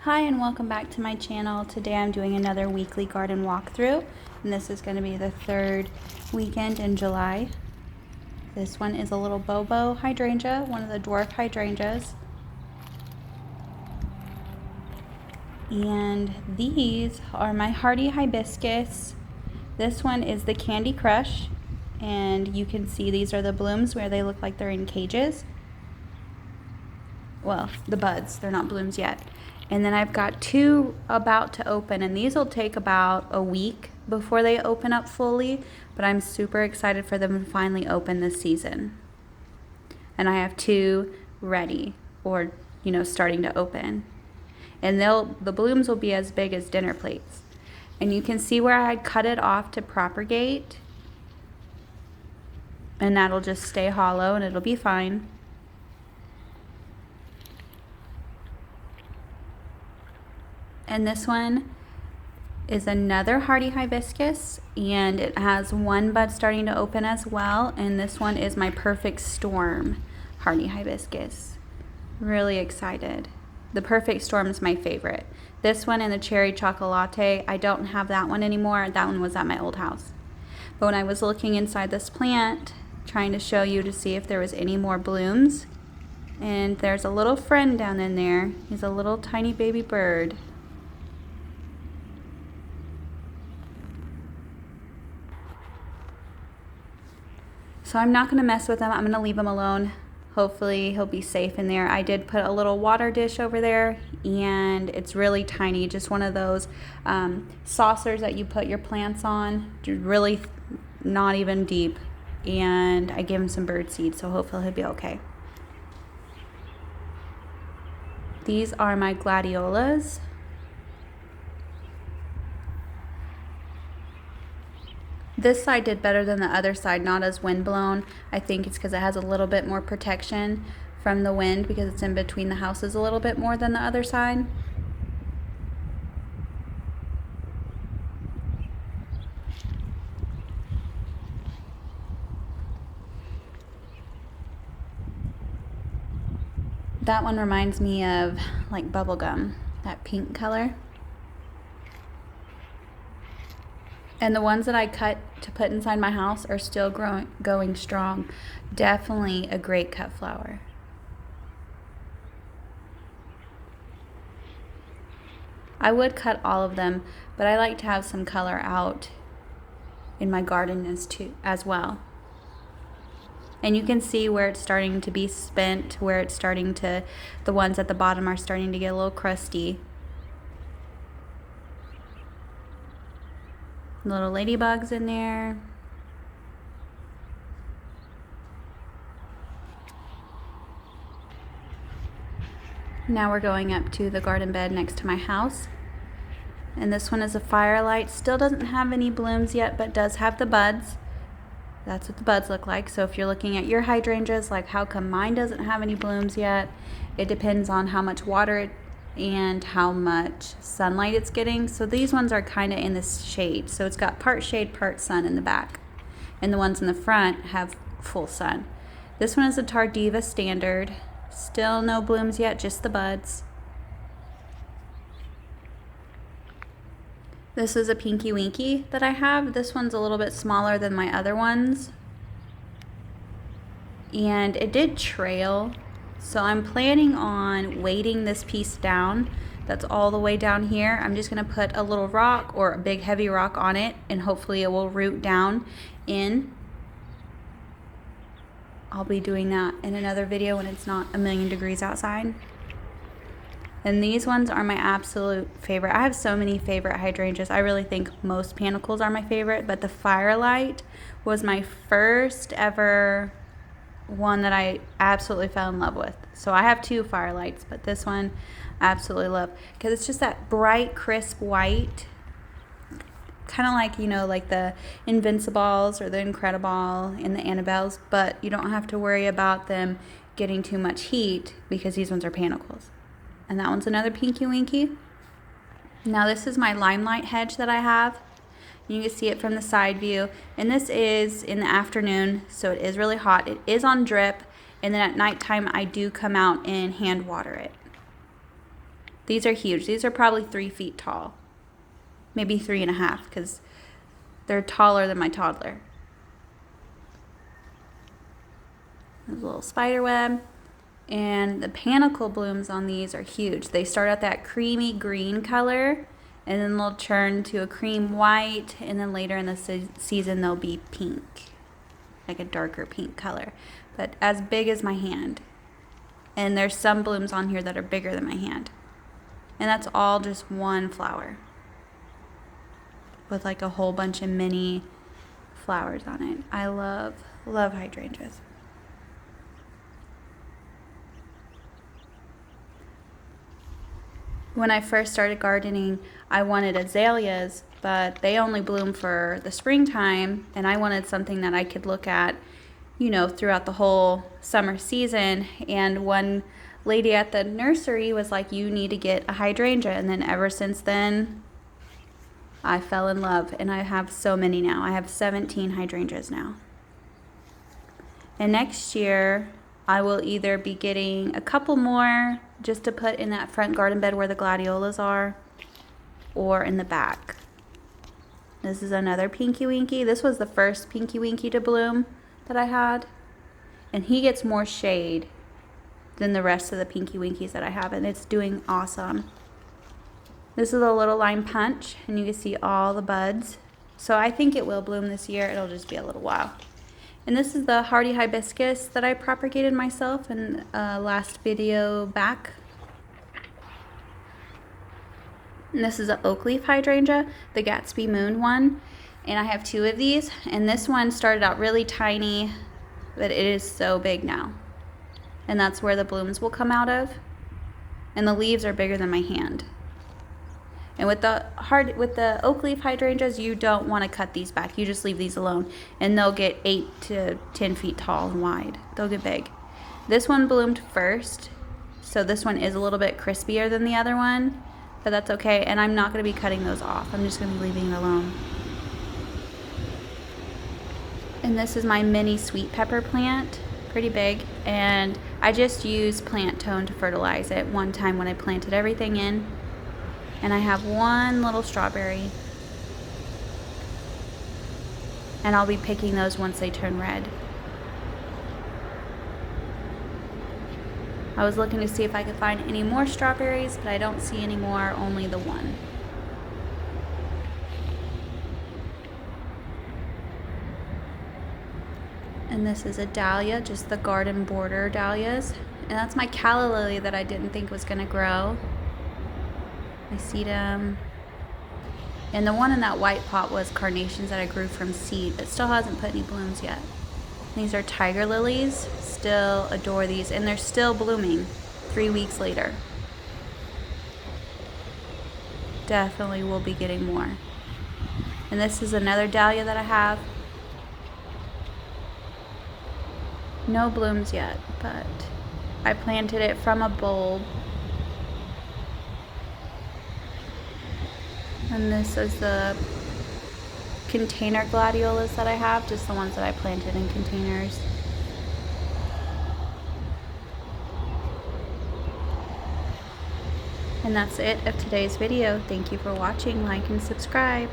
Hi and welcome back to my channel. Today I'm doing another weekly garden walkthrough, and this is going to be the third weekend in July. This one is a little Bobo hydrangea, one of the dwarf hydrangeas. And these are my hardy hibiscus. This one is the Candy Crush, and you can see these are the blooms where they look like they're in cages. Well, the buds, they're not blooms yet. And then I've got two about to open, and these will take about a week before they open up fully, but I'm super excited for them to finally open this season. And I have two ready, or starting to open. And the blooms will be as big as dinner plates. And you can see where I cut it off to propagate, and that'll just stay hollow and it'll be fine. And this one is another hardy hibiscus, and it has one bud starting to open as well. And this one is my Perfect Storm hardy hibiscus. Really excited. The Perfect Storm is my favorite. This one and the Cherry Chocolate, I don't have that one anymore. That one was at my old house. But when I was looking inside this plant, trying to show you to see if there was any more blooms, and there's a little friend down in there. He's a little tiny baby bird. So I'm not going to mess with him. I'm going to leave him alone. Hopefully he'll be safe in there. I did put a little water dish over there, and it's really tiny. Just one of those saucers that you put your plants on. Really not even deep. And I gave him some bird seed, so hopefully he'll be okay. These are my Gladiolas. This side did better than the other side, not as windblown. I think it's because it has a little bit more protection from the wind because it's in between the houses a little bit more than the other side. That one reminds me of like bubble gum, that pink color. And the ones that I cut to put inside my house are still going strong. Definitely a great cut flower. I would cut all of them, but I like to have some color out in my garden as well. And you can see where it's starting to be spent, where it's starting to, the ones at the bottom are starting to get a little crusty. Little ladybugs in there. Now we're going up to the garden bed next to my house. And this one is a Firelight. Still doesn't have any blooms yet, but does have the buds. That's what the buds look like. So if you're looking at your hydrangeas, like how come mine doesn't have any blooms yet, it depends on how much water and how much sunlight it's getting. So these ones are kind of in this shade. So it's got part shade, part sun in the back. And the ones in the front have full sun. This one is a Tardiva Standard. Still no blooms yet, just the buds. This is a Pinky Winky that I have. This one's a little bit smaller than my other ones. And it did trail. So I'm planning on weighting this piece down. That's all the way down here. I'm just going to put a little rock or a big heavy rock on it, and hopefully it will root down in. I'll be doing that in another video when it's not 1,000,000 degrees outside. And these ones are my absolute favorite. I have so many favorite hydrangeas. I really think most panicles are my favorite, but the Firelight was my first ever one that I absolutely fell in love with. So I have two Firelights, but this one I absolutely love because it's just that bright, crisp white, kind of like, like the Invincibles or the Incredible and the Annabelles, but you don't have to worry about them getting too much heat because these ones are panicles. And that one's another Pinky Winky. Now this is my Limelight Hedge that I have. You can see it from the side view, and this is in the afternoon, so it is really hot. It is on drip, and then at nighttime I do come out and hand water it. These are huge. These are probably 3 feet tall. Maybe 3.5 because they're taller than my toddler. There's a little spider web. And the panicle blooms on these are huge. They start out that creamy green color, and then they'll turn to a cream white, and then later in the season they'll be pink, like a darker pink color, but as big as my hand. And there's some blooms on here that are bigger than my hand. And that's all just one flower with like a whole bunch of mini flowers on it. I love hydrangeas. When I first started gardening, I wanted azaleas, but they only bloom for the springtime, and I wanted something that I could look at, you know, throughout the whole summer season. And one lady at the nursery was like, you need to get a hydrangea. And then ever since then, I fell in love, and I have so many now. I have 17 hydrangeas now. And next year, I will either be getting a couple more just to put in that front garden bed where the Gladiolas are, or in the back. This is another Pinky Winky. This was the first Pinky Winky to bloom that I had. And he gets more shade than the rest of the Pinky Winkies that I have, and it's doing awesome. This is a little lime punch, and you can see all the buds. So I think it will bloom this year. It'll just be a little while. And this is the hardy hibiscus that I propagated myself in last video back. And this is an oak leaf hydrangea, the Gatsby Moon one. And I have 2 of these. And this one started out really tiny, but it is so big now. And that's where the blooms will come out of. And the leaves are bigger than my hand. And with the oak leaf hydrangeas, you don't want to cut these back. You just leave these alone, and they'll get 8 to 10 feet tall and wide. They'll get big. This one bloomed first, so this one is a little bit crispier than the other one, but that's okay. And I'm not going to be cutting those off. I'm just going to be leaving it alone. And this is my mini sweet pepper plant, pretty big. And I just used plant tone to fertilize it one time when I planted everything in. And I have one little strawberry, and I'll be picking those once they turn red. I was looking to see if I could find any more strawberries, but I don't see any more, only the one. And this is a dahlia, just the garden border dahlias. And that's my calla lily that I didn't think was going to grow. I see them. And the one in that white pot was carnations that I grew from seed, but still hasn't put any blooms yet. These are tiger lilies. Still adore these, and they're still blooming 3 weeks later. Definitely will be getting more. And this is another dahlia that I have. No blooms yet, but I planted it from a bulb. And this is the container Gladiolas that I have, just the ones that I planted in containers. And that's it of today's video. Thank you for watching. Like and subscribe.